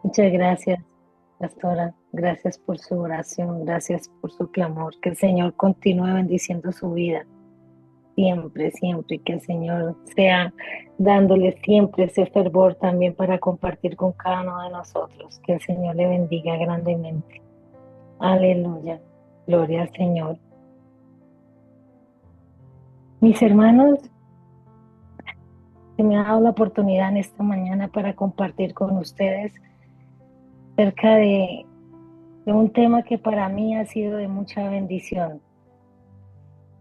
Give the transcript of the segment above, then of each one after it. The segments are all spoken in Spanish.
Muchas gracias, pastora. Gracias por su oración, gracias por su clamor. Que el Señor continúe bendiciendo su vida siempre, siempre. Y que el Señor sea dándole siempre ese fervor también para compartir con cada uno de nosotros. Que el Señor le bendiga grandemente. Aleluya. Gloria al Señor. Mis hermanos, se me ha dado la oportunidad en esta mañana para compartir con ustedes acerca de un tema que para mí ha sido de mucha bendición.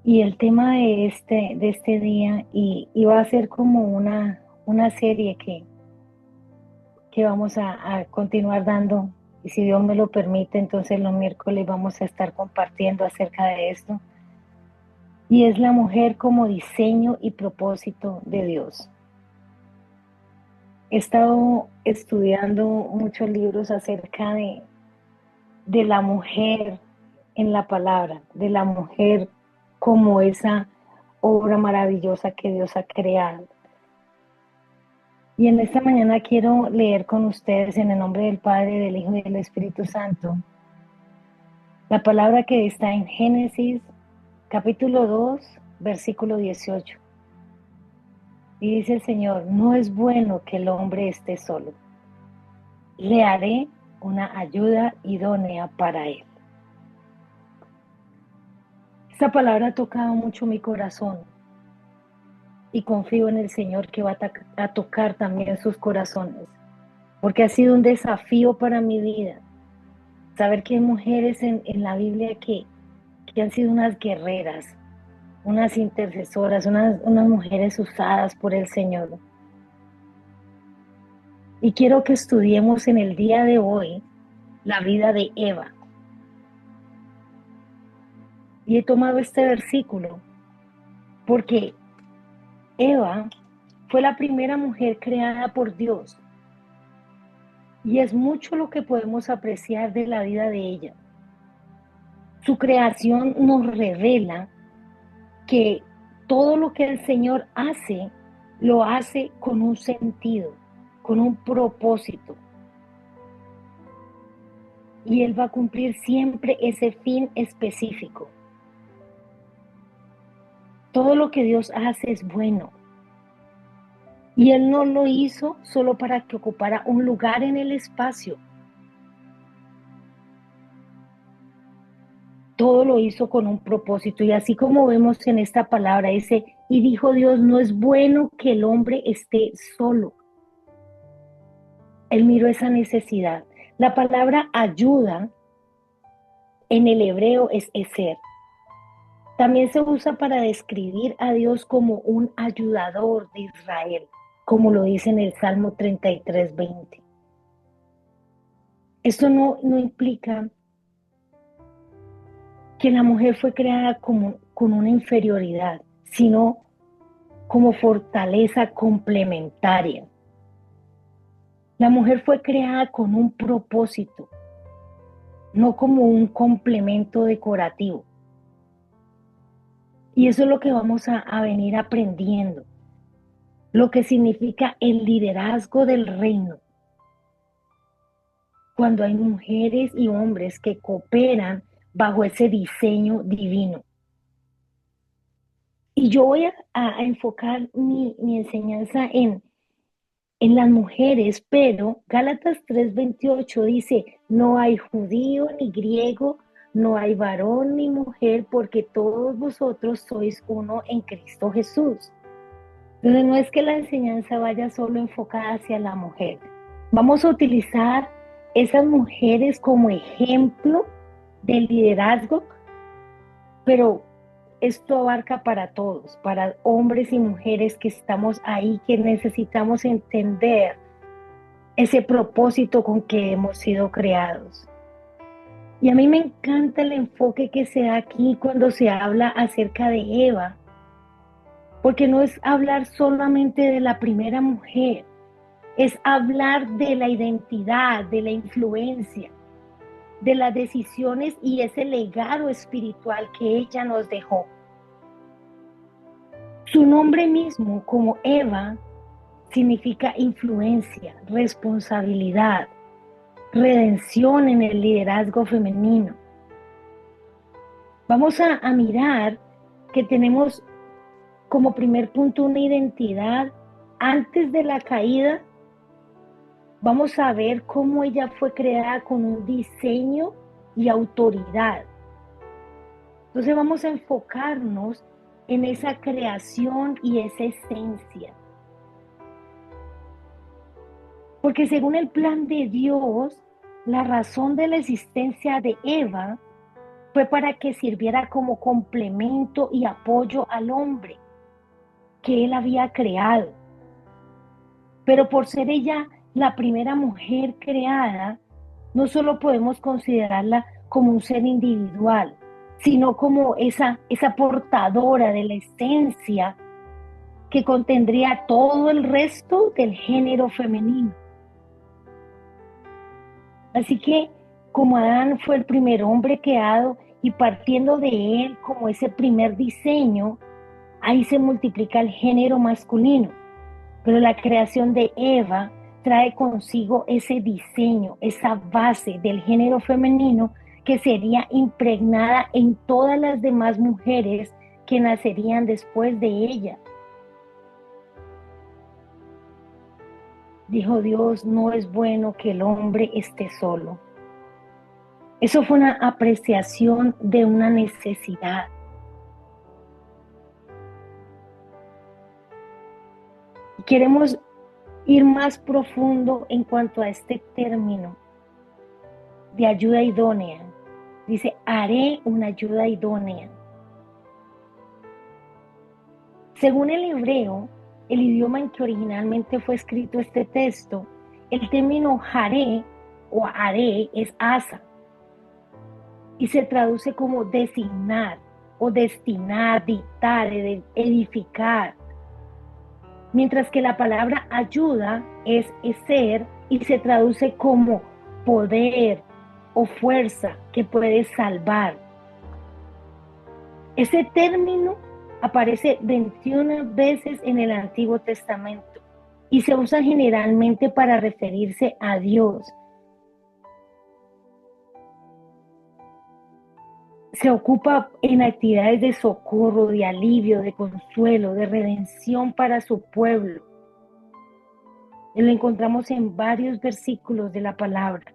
Y el tema de este día, y va a ser como una serie que vamos a continuar dando, y si Dios me lo permite, entonces los miércoles vamos a estar compartiendo acerca de esto, y es la mujer como diseño y propósito de Dios. He estado estudiando muchos libros acerca de la mujer en la palabra, de la mujer como esa obra maravillosa que Dios ha creado. Y en esta mañana quiero leer con ustedes en el nombre del Padre, del Hijo y del Espíritu Santo la palabra que está en Génesis capítulo 2, versículo 18. Y dice el Señor: no es bueno que el hombre esté solo. Le haré una ayuda idónea para él. Esta palabra ha tocado mucho mi corazón y confío en el Señor que va a tocar también sus corazones, porque ha sido un desafío para mi vida saber que hay mujeres en la Biblia que han sido unas guerreras, unas intercesoras, unas mujeres usadas por el Señor. Y quiero que estudiemos en el día de hoy la vida de Eva. Y he tomado este versículo porque Eva fue la primera mujer creada por Dios. Y es mucho lo que podemos apreciar de la vida de ella. Su creación nos revela que todo lo que el Señor hace, lo hace con un sentido, con un propósito. Y Él va a cumplir siempre ese fin específico. Todo lo que Dios hace es bueno. Y Él no lo hizo solo para que ocupara un lugar en el espacio. Todo lo hizo con un propósito. Y así como vemos en esta palabra, dice: y dijo Dios, no es bueno que el hombre esté solo. Él miró esa necesidad. La palabra ayuda en el hebreo es eser. También se usa para describir a Dios como un ayudador de Israel, como lo dice en el Salmo 33:20. Esto no implica que la mujer fue creada con una inferioridad, sino como fortaleza complementaria. La mujer fue creada con un propósito, no como un complemento decorativo. Y eso es lo que vamos a venir aprendiendo, lo que significa el liderazgo del reino. Cuando hay mujeres y hombres que cooperan bajo ese diseño divino. Y yo voy a enfocar mi enseñanza en las mujeres, pero Gálatas 3:28 dice: no hay judío ni griego, no hay varón ni mujer, porque todos vosotros sois uno en Cristo Jesús. Entonces no es que la enseñanza vaya solo enfocada hacia la mujer. Vamos a utilizar esas mujeres como ejemplo del liderazgo, pero esto abarca para todos, para hombres y mujeres que estamos ahí, que necesitamos entender ese propósito con que hemos sido creados. Y a mí me encanta el enfoque que se da aquí cuando se habla acerca de Eva, porque no es hablar solamente de la primera mujer, es hablar de la identidad, de la influencia, de las decisiones y ese legado espiritual que ella nos dejó. Su nombre mismo, como Eva, significa influencia, responsabilidad, redención en el liderazgo femenino. Vamos a mirar que tenemos como primer punto una identidad antes de la caída. Vamos a ver cómo ella fue creada con un diseño y autoridad. Entonces vamos a enfocarnos en esa creación y esa esencia. Porque según el plan de Dios, la razón de la existencia de Eva fue para que sirviera como complemento y apoyo al hombre que él había creado. Pero por ser ella la primera mujer creada, no solo podemos considerarla como un ser individual, sino como esa portadora de la esencia que contendría todo el resto del género femenino. Así que, como Adán fue el primer hombre creado y partiendo de él como ese primer diseño, ahí se multiplica el género masculino. Pero la creación de Eva trae consigo ese diseño, esa base del género femenino que sería impregnada en todas las demás mujeres que nacerían después de ella. Dijo Dios, no es bueno que el hombre esté solo. Eso fue una apreciación de una necesidad. Queremos ir más profundo en cuanto a este término de ayuda idónea. Dice, haré una ayuda idónea. Según el hebreo, el idioma en que originalmente fue escrito este texto, el término haré o haré es asa y se traduce como designar o destinar, dictar, edificar. Mientras que la palabra ayuda es ser y se traduce como poder o fuerza que puede salvar. Ese término aparece 21 veces en el Antiguo Testamento y se usa generalmente para referirse a Dios. Se ocupa en actividades de socorro, de alivio, de consuelo, de redención para su pueblo. Lo encontramos en varios versículos de la palabra,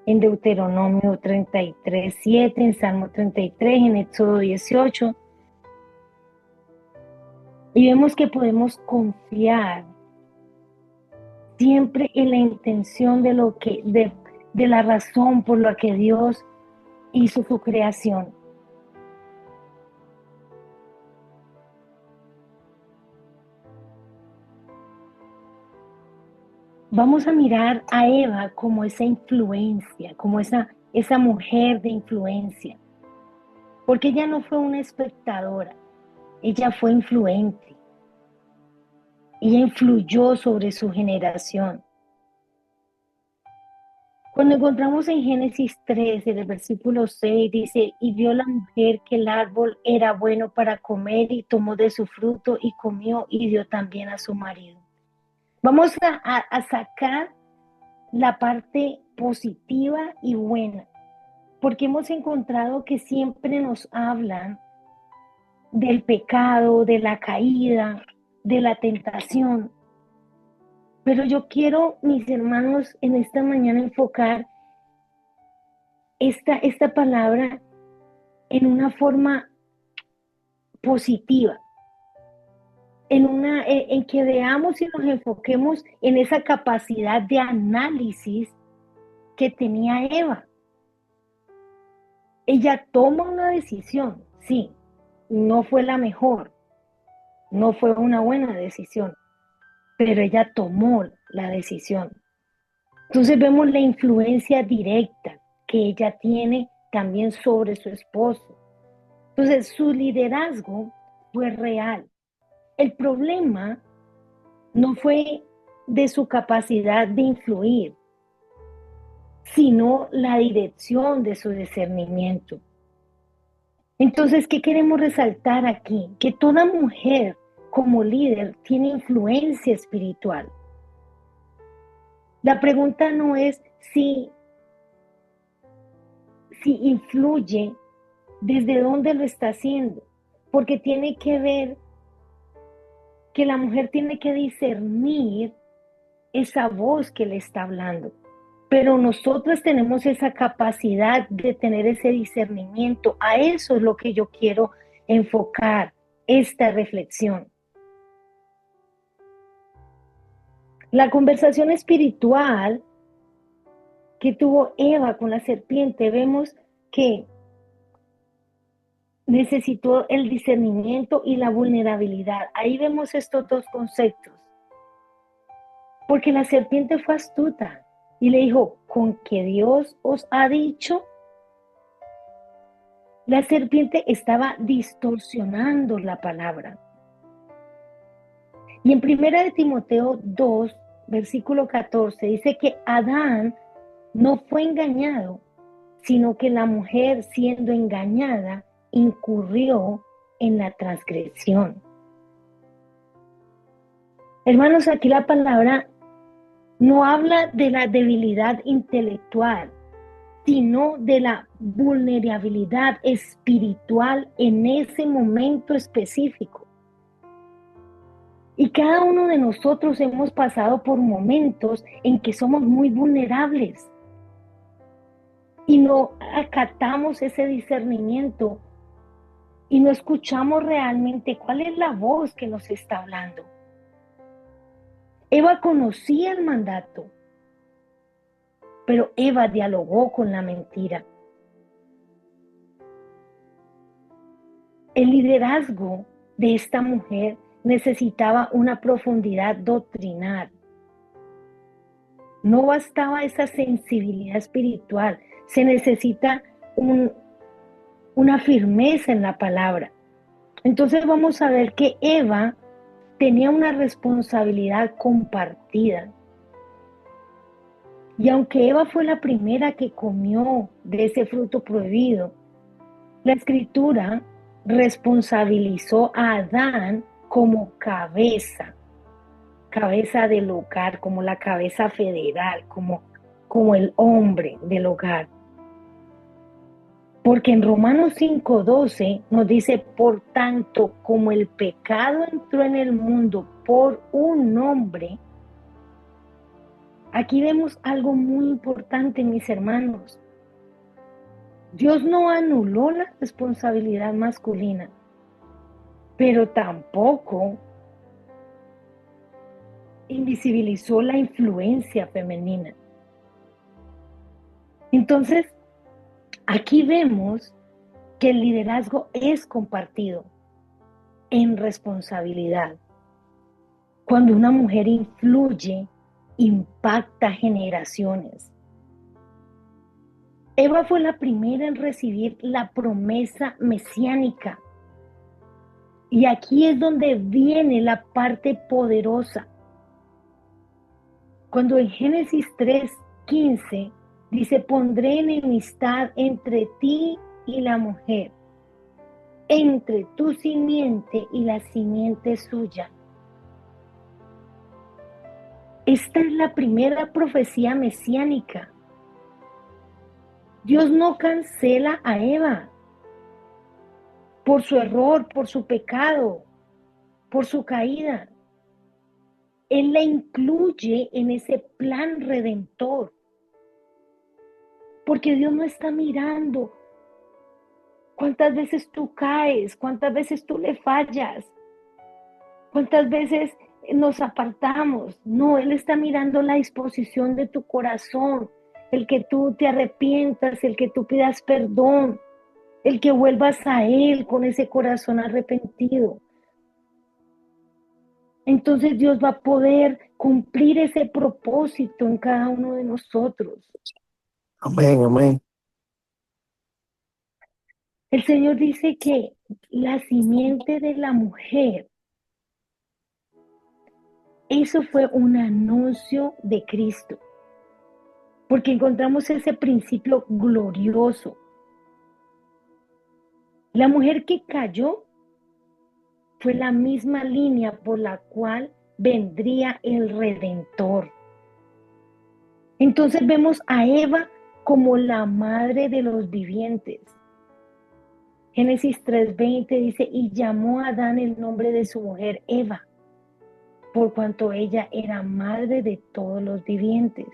en Deuteronomio 33:7, en Salmo 33, en Éxodo 18. Y vemos que podemos confiar siempre en la intención de la razón por la que Dios hizo su creación. Vamos a mirar a Eva como esa influencia, como esa mujer de influencia, porque ella no fue una espectadora, ella fue influente. Ella influyó sobre su generación. Cuando encontramos en Génesis 3, en el versículo 6, dice, y vio la mujer que el árbol era bueno para comer y tomó de su fruto y comió y dio también a su marido. Vamos a sacar la parte positiva y buena, porque hemos encontrado que siempre nos hablan del pecado, de la caída, de la tentación. Pero yo quiero, mis hermanos, en esta mañana enfocar esta palabra en una forma positiva, en que veamos y nos enfoquemos en esa capacidad de análisis que tenía Eva. Ella toma una decisión, sí, no fue la mejor, no fue una buena decisión, pero ella tomó la decisión. Entonces vemos la influencia directa que ella tiene también sobre su esposo. Entonces su liderazgo fue real. El problema no fue de su capacidad de influir, sino la dirección de su discernimiento. Entonces, ¿qué queremos resaltar aquí? Que toda mujer como líder tiene influencia espiritual. La pregunta no es si influye, desde dónde lo está haciendo, porque tiene que ver que la mujer tiene que discernir esa voz que le está hablando. Pero nosotras tenemos esa capacidad de tener ese discernimiento. A eso es lo que yo quiero enfocar esta reflexión. La conversación espiritual que tuvo Eva con la serpiente, vemos que necesitó el discernimiento y la vulnerabilidad. Ahí vemos estos dos conceptos. Porque la serpiente fue astuta y le dijo, ¿con qué Dios os ha dicho? La serpiente estaba distorsionando la palabra. Y en 1 de Timoteo 2, versículo 14, dice que Adán no fue engañado, sino que la mujer, siendo engañada, incurrió en la transgresión. Hermanos, aquí la palabra no habla de la debilidad intelectual, sino de la vulnerabilidad espiritual en ese momento específico. Y cada uno de nosotros hemos pasado por momentos en que somos muy vulnerables y no acatamos ese discernimiento y no escuchamos realmente cuál es la voz que nos está hablando. Eva conocía el mandato, pero Eva dialogó con la mentira. El liderazgo de esta mujer necesitaba una profundidad doctrinal. No bastaba esa sensibilidad espiritual, se necesita una firmeza en la palabra. Entonces vamos a ver que Eva tenía una responsabilidad compartida. Y aunque Eva fue la primera que comió de ese fruto prohibido, la Escritura responsabilizó a Adán como cabeza del hogar, como la cabeza federal, como el hombre del hogar. Porque en Romanos 5:12 nos dice, por tanto, como el pecado entró en el mundo por un hombre, aquí vemos algo muy importante, mis hermanos. Dios no anuló la responsabilidad masculina, pero tampoco invisibilizó la influencia femenina. Entonces, aquí vemos que el liderazgo es compartido en responsabilidad. Cuando una mujer influye, impacta generaciones. Eva fue la primera en recibir la promesa mesiánica. Y aquí es donde viene la parte poderosa. Cuando en Génesis 3:15 dice, pondré enemistad entre ti y la mujer, entre tu simiente y la simiente suya. Esta es la primera profecía mesiánica. Dios no cancela a Eva por su error, por su pecado, por su caída. Él la incluye en ese plan redentor. Porque Dios no está mirando cuántas veces tú caes, cuántas veces tú le fallas, cuántas veces nos apartamos. No, Él está mirando la disposición de tu corazón, el que tú te arrepientas, el que tú pidas perdón, el que vuelvas a Él con ese corazón arrepentido. Entonces Dios va a poder cumplir ese propósito en cada uno de nosotros. Amén, amén. El Señor dice que la simiente de la mujer, eso fue un anuncio de Cristo, porque encontramos ese principio glorioso. La mujer que cayó fue la misma línea por la cual vendría el Redentor. Entonces vemos a Eva como la madre de los vivientes. Génesis 3:20 dice, y llamó a Adán el nombre de su mujer Eva, por cuanto ella era madre de todos los vivientes.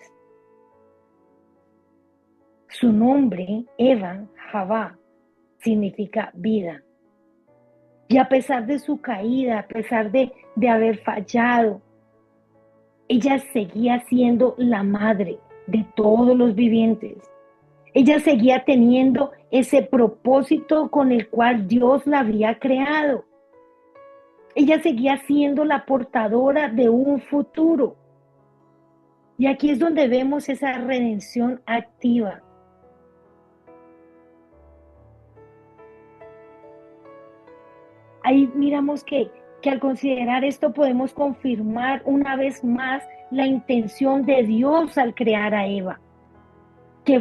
Su nombre, Eva, Javá, significa vida. Y a pesar de su caída, a pesar de haber fallado, ella seguía siendo la madre de todos los vivientes. Ella seguía teniendo ese propósito con el cual Dios la había creado. Ella seguía siendo la portadora de un futuro. Y aquí es donde vemos esa redención activa. Ahí miramos que al considerar esto podemos confirmar una vez más la intención de Dios al crear a Eva. Que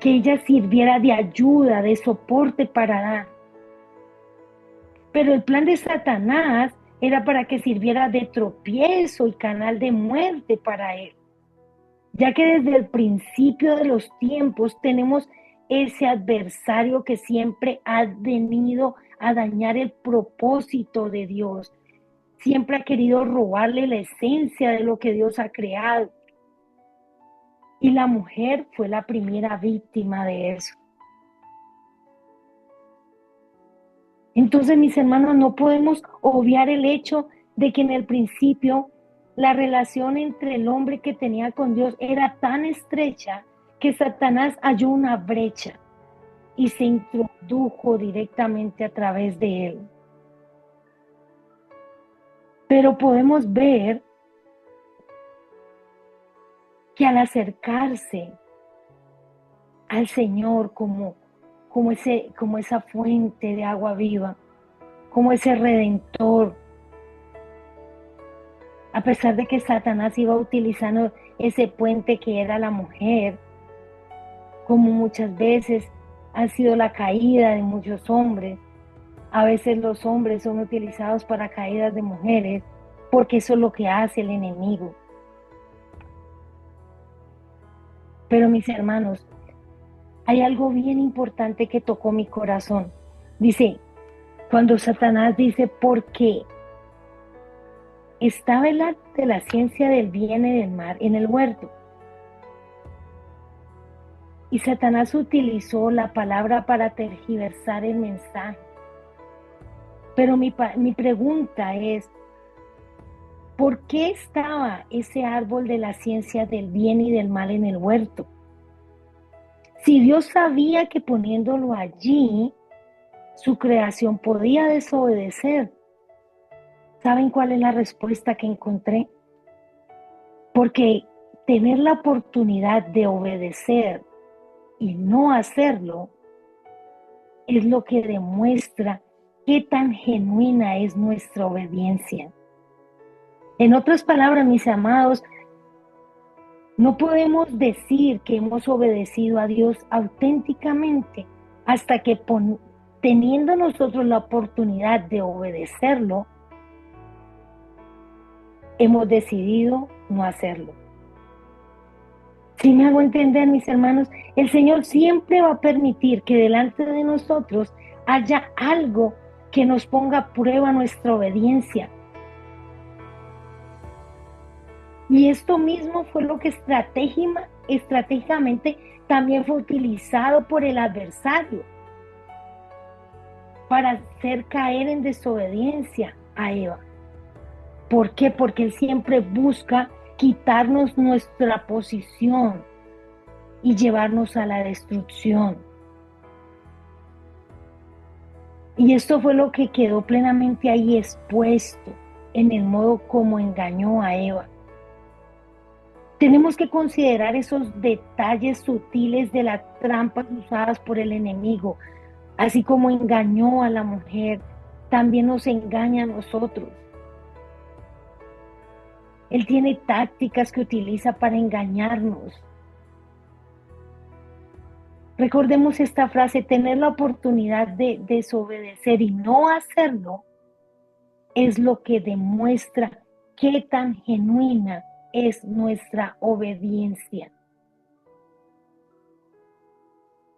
ella sirviera de ayuda, de soporte para Adán. Pero el plan de Satanás era para que sirviera de tropiezo y canal de muerte para él. Ya que desde el principio de los tiempos tenemos ese adversario que siempre ha venido a dañar el propósito de Dios. Siempre ha querido robarle la esencia de lo que Dios ha creado. Y la mujer fue la primera víctima de eso. Entonces, mis hermanos, no podemos obviar el hecho de que en el principio la relación entre el hombre que tenía con Dios era tan estrecha que Satanás halló una brecha y se introdujo directamente a través de él. Pero podemos ver que al acercarse al Señor como esa fuente de agua viva, como ese redentor, a pesar de que Satanás iba utilizando ese puente que era la mujer, como muchas veces ha sido la caída de muchos hombres, a veces los hombres son utilizados para caídas de mujeres, porque eso es lo que hace el enemigo. Pero mis hermanos, hay algo bien importante que tocó mi corazón. Dice, cuando Satanás dice, porque estaba el arte de la ciencia del bien y del mal en el huerto. Y Satanás utilizó la palabra para tergiversar el mensaje. Pero mi pregunta es, ¿por qué estaba ese árbol de la ciencia del bien y del mal en el huerto? Si Dios sabía que poniéndolo allí, su creación podía desobedecer. ¿Saben cuál es la respuesta que encontré? Porque tener la oportunidad de obedecer y no hacerlo es lo que demuestra qué tan genuina es nuestra obediencia. En otras palabras, mis amados, no podemos decir que hemos obedecido a Dios auténticamente hasta que teniendo nosotros la oportunidad de obedecerlo, hemos decidido no hacerlo. Si me hago entender, mis hermanos, el Señor siempre va a permitir que delante de nosotros haya algo que nos ponga a prueba nuestra obediencia. Y esto mismo fue lo que estratégicamente también fue utilizado por el adversario para hacer caer en desobediencia a Eva. ¿Por qué? Porque él siempre busca quitarnos nuestra posición y llevarnos a la destrucción. Y esto fue lo que quedó plenamente ahí expuesto en el modo como engañó a Eva. Tenemos que considerar esos detalles sutiles de las trampas usadas por el enemigo, así como engañó a la mujer, también nos engaña a nosotros. Él tiene tácticas que utiliza para engañarnos. Recordemos esta frase: tener la oportunidad de desobedecer y no hacerlo es lo que demuestra qué tan genuina es nuestra obediencia.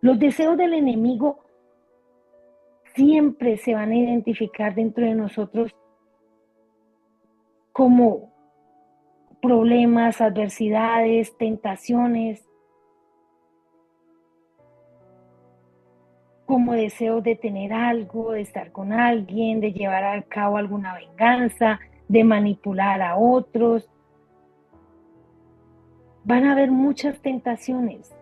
Los deseos del enemigo siempre se van a identificar dentro de nosotros como problemas, adversidades, tentaciones, como deseos de tener algo, de estar con alguien, de llevar a cabo alguna venganza, de manipular a otros. Van a haber muchas tentaciones.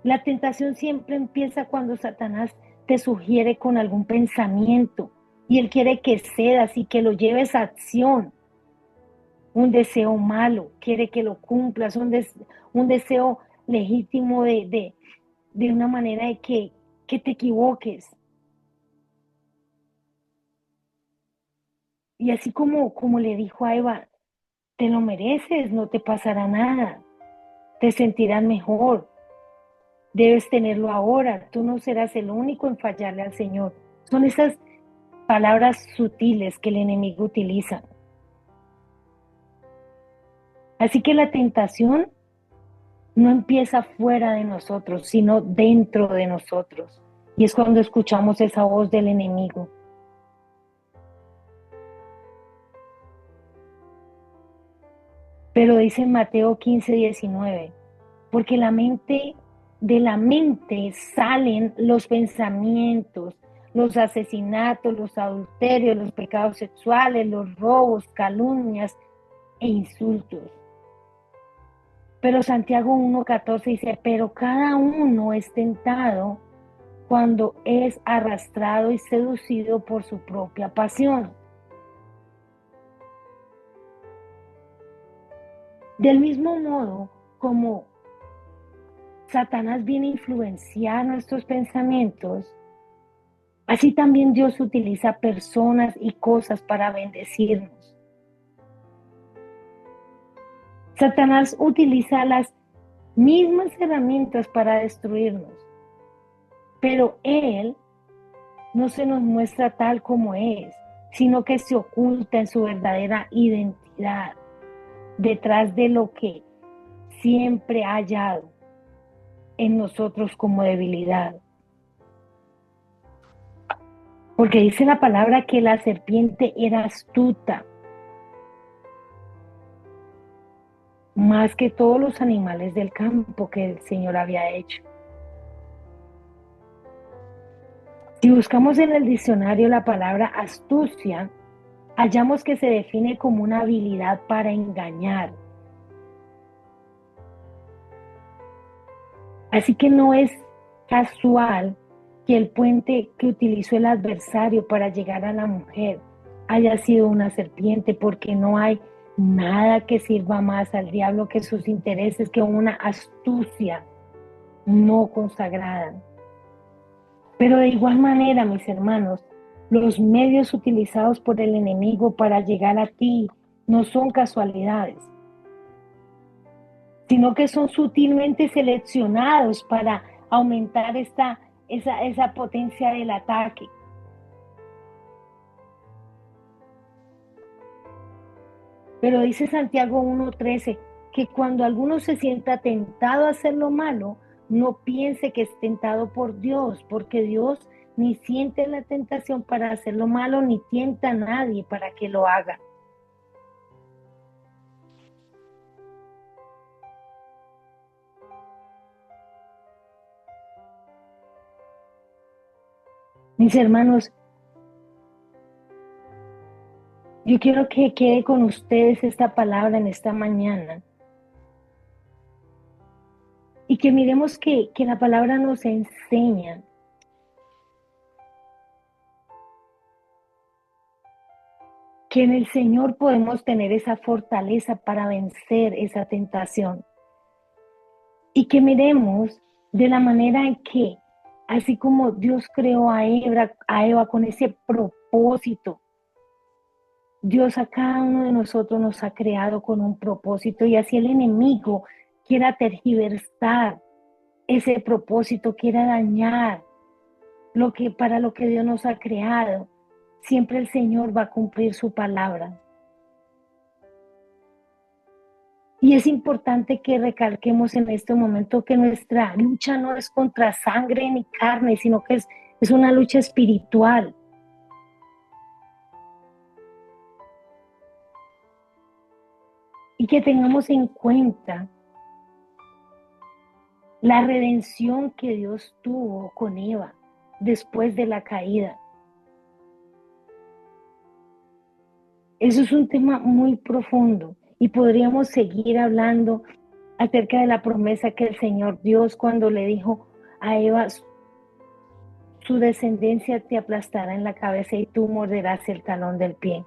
La tentación siempre empieza cuando Satanás te sugiere con algún pensamiento y él quiere que cedas y que lo lleves a acción. Un deseo malo, quiere que lo cumplas, un deseo legítimo de una manera de que te equivoques. Y así como le dijo a Eva: te lo mereces, no te pasará nada, te sentirás mejor, debes tenerlo ahora, tú no serás el único en fallarle al Señor. Son esas palabras sutiles que el enemigo utiliza. Así que la tentación no empieza fuera de nosotros, sino dentro de nosotros. Y es cuando escuchamos esa voz del enemigo. Pero dice en Mateo 15:19, porque de la mente salen los pensamientos, los asesinatos, los adulterios, los pecados sexuales, los robos, calumnias e insultos. Pero Santiago 1:14 dice: pero cada uno es tentado cuando es arrastrado y seducido por su propia pasión. Del mismo modo como Satanás viene a influenciar nuestros pensamientos, así también Dios utiliza personas y cosas para bendecirnos. Satanás utiliza las mismas herramientas para destruirnos, pero él no se nos muestra tal como es, sino que se oculta en su verdadera identidad, detrás de lo que siempre ha hallado en nosotros como debilidad. Porque dice la palabra que la serpiente era astuta, más que todos los animales del campo que el Señor había hecho. Si buscamos en el diccionario la palabra astucia, hallamos que se define como una habilidad para engañar. Así que no es casual que el puente que utilizó el adversario para llegar a la mujer haya sido una serpiente, porque no hay nada que sirva más al diablo que sus intereses, que una astucia no consagrada. Pero de igual manera, mis hermanos, los medios utilizados por el enemigo para llegar a ti no son casualidades, sino que son sutilmente seleccionados para aumentar esa potencia del ataque. Pero dice Santiago 1:13 que cuando alguno se sienta tentado a hacer lo malo, no piense que es tentado por Dios, porque Dios ni siente la tentación para hacer lo malo, ni tienta a nadie para que lo haga. Mis hermanos, yo quiero que quede con ustedes esta palabra en esta mañana y que miremos que la palabra nos enseña que en el Señor podemos tener esa fortaleza para vencer esa tentación. Y que miremos de la manera en que, así como Dios creó a Eva con ese propósito, Dios a cada uno de nosotros nos ha creado con un propósito, y así el enemigo quiera tergiversar ese propósito, quiera dañar para lo que Dios nos ha creado, siempre el Señor va a cumplir su palabra. Y es importante que recalquemos en este momento que nuestra lucha no es contra sangre ni carne, sino que es una lucha espiritual. Y que tengamos en cuenta la redención que Dios tuvo con Eva después de la caída. Eso es un tema muy profundo y podríamos seguir hablando acerca de la promesa que el Señor Dios cuando le dijo a Eva, su descendencia te aplastará en la cabeza y tú morderás el talón del pie.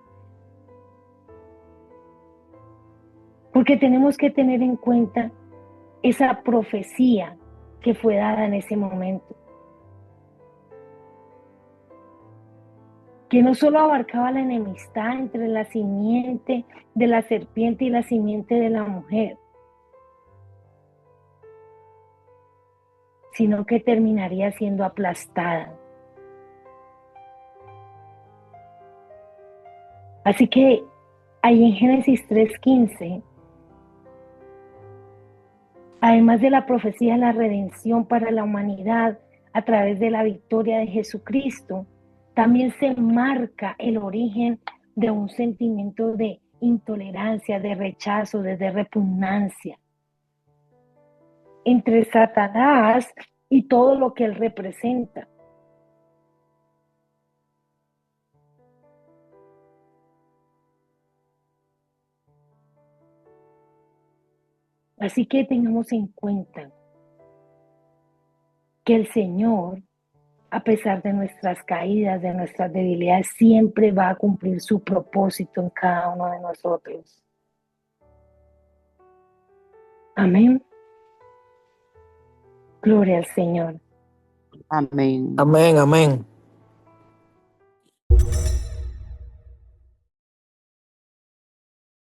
Porque tenemos que tener en cuenta esa profecía que fue dada en ese momento. Que no solo abarcaba la enemistad entre la simiente de la serpiente y la simiente de la mujer, sino que terminaría siendo aplastada. Así que ahí en Génesis 3:15, además de la profecía de la redención para la humanidad a través de la victoria de Jesucristo, también se marca el origen de un sentimiento de intolerancia, de rechazo, de repugnancia entre Satanás y todo lo que él representa. Así que tengamos en cuenta que el Señor, a pesar de nuestras caídas, de nuestras debilidades, siempre va a cumplir su propósito en cada uno de nosotros. Amén. Gloria al Señor. Amén. Amén, amén.